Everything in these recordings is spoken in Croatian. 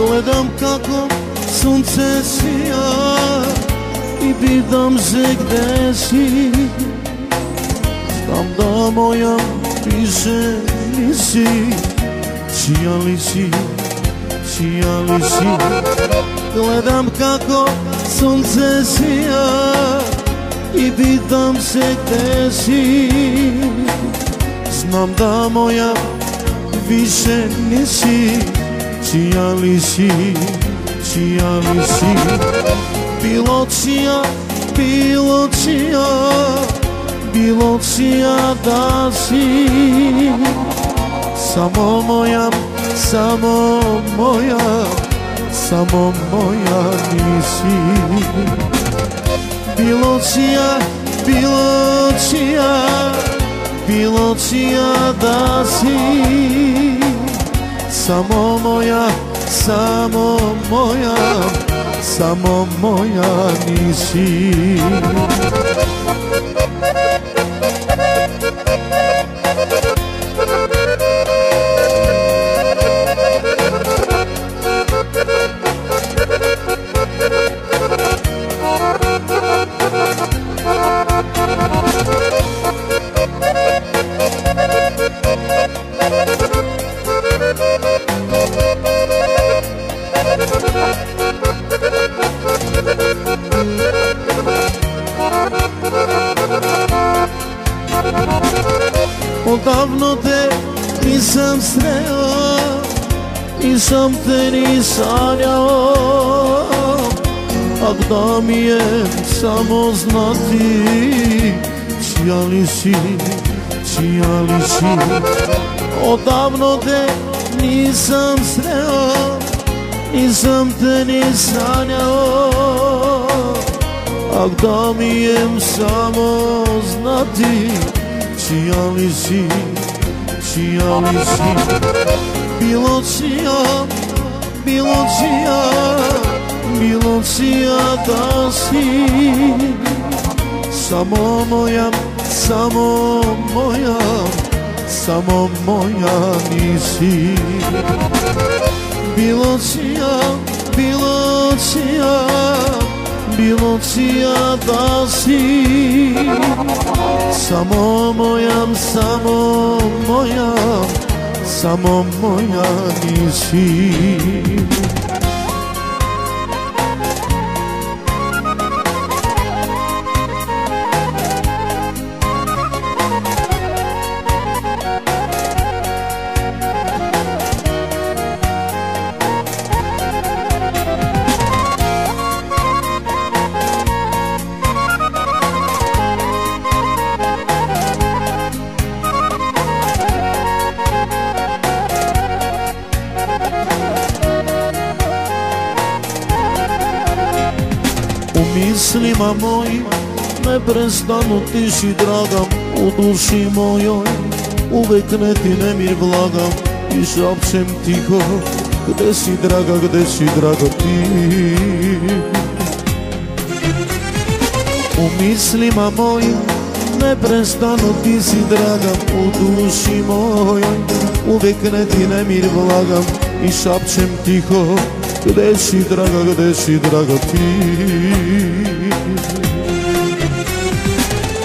Gledam kako sunce sija i pitam se gde si. Znam da moja više nisi. Čija li si, čija li si? Gledam kako sunce sija i pitam se gde si. Znam da moja više nisi. Čija li si, čija li si? Bilo čija, bilo čija, bilo čija da si. Samo moja, samo moja, samo moja nisi. Bilo čija, bilo čija, bilo čija da si. Samo moja, samo moja, samo moja nisi. Odavno te nisam sreo, nisam te ni sanjao. A da mi je samo znati čija li si, čija li si. Odavno te nisam sreo, nisam te ni sanjao. A da mi je samo znati čija li si, čija li si? Bilo čija, bilo čija, bilo čija da si. Samo moja, samo moja, samo moja nisi. Bilo čija, bilo čija, bilo čija da si. Samo moja, samo moja, samo moja nisi. U mislima mojim neprestano ti si draga. U duši mojoj uvek neki nemir vlagam i šapćem tiho gde si draga, gde si draga ti. U mislima mojim neprestano ti si draga. U duši mojoj uvek neki nemir vlagam i šapćem tiho gde si draga, gde si draga ti.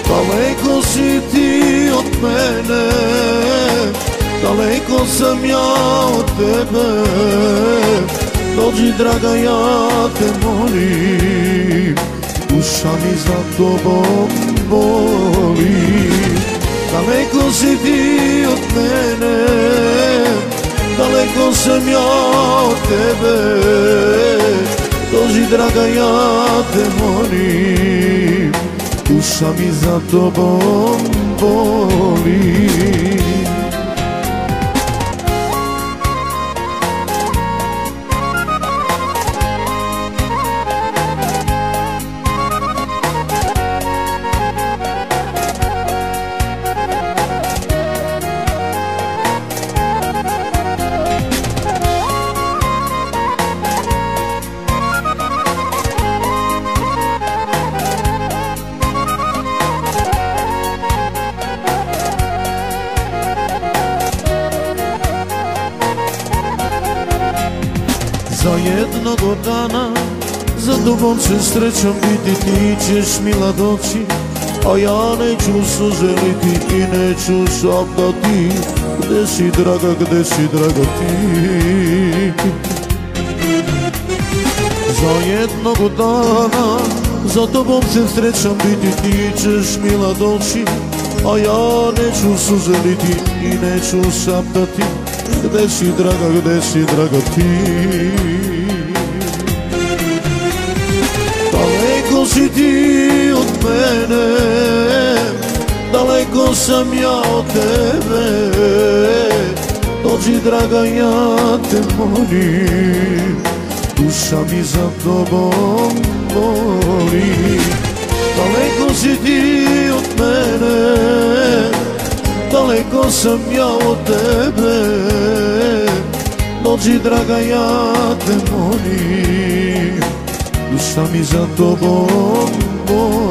Daleko si ti od mene, daleko sam ja od tebe. Dođi draga, ja te molim, duša mi za tobom boli. Daleko si ti od mene, daleko sam ja od tebe. Dođi draga, ja te molim, duša mi za tobom boli. Za jednog dana za tobom se srećom biti, ti ćeš mila doći, a ja neću suželiti i neću šaptati. Gde si draga, gde si draga ti? Za jednog dana za tobom se srećom biti, ti ćeš mila doći, a ja neću suželiti i neću šaptati. Gde si draga, gde si draga ti? Daleko si ti od mene, daleko sam ja od tebe. Dođi draga, ja te molim, duša mi za tobom boli. Daleko si ti od mene, daleko sam ja od tebe. Dođi draga, ja te molim, duša mi za tobom boli.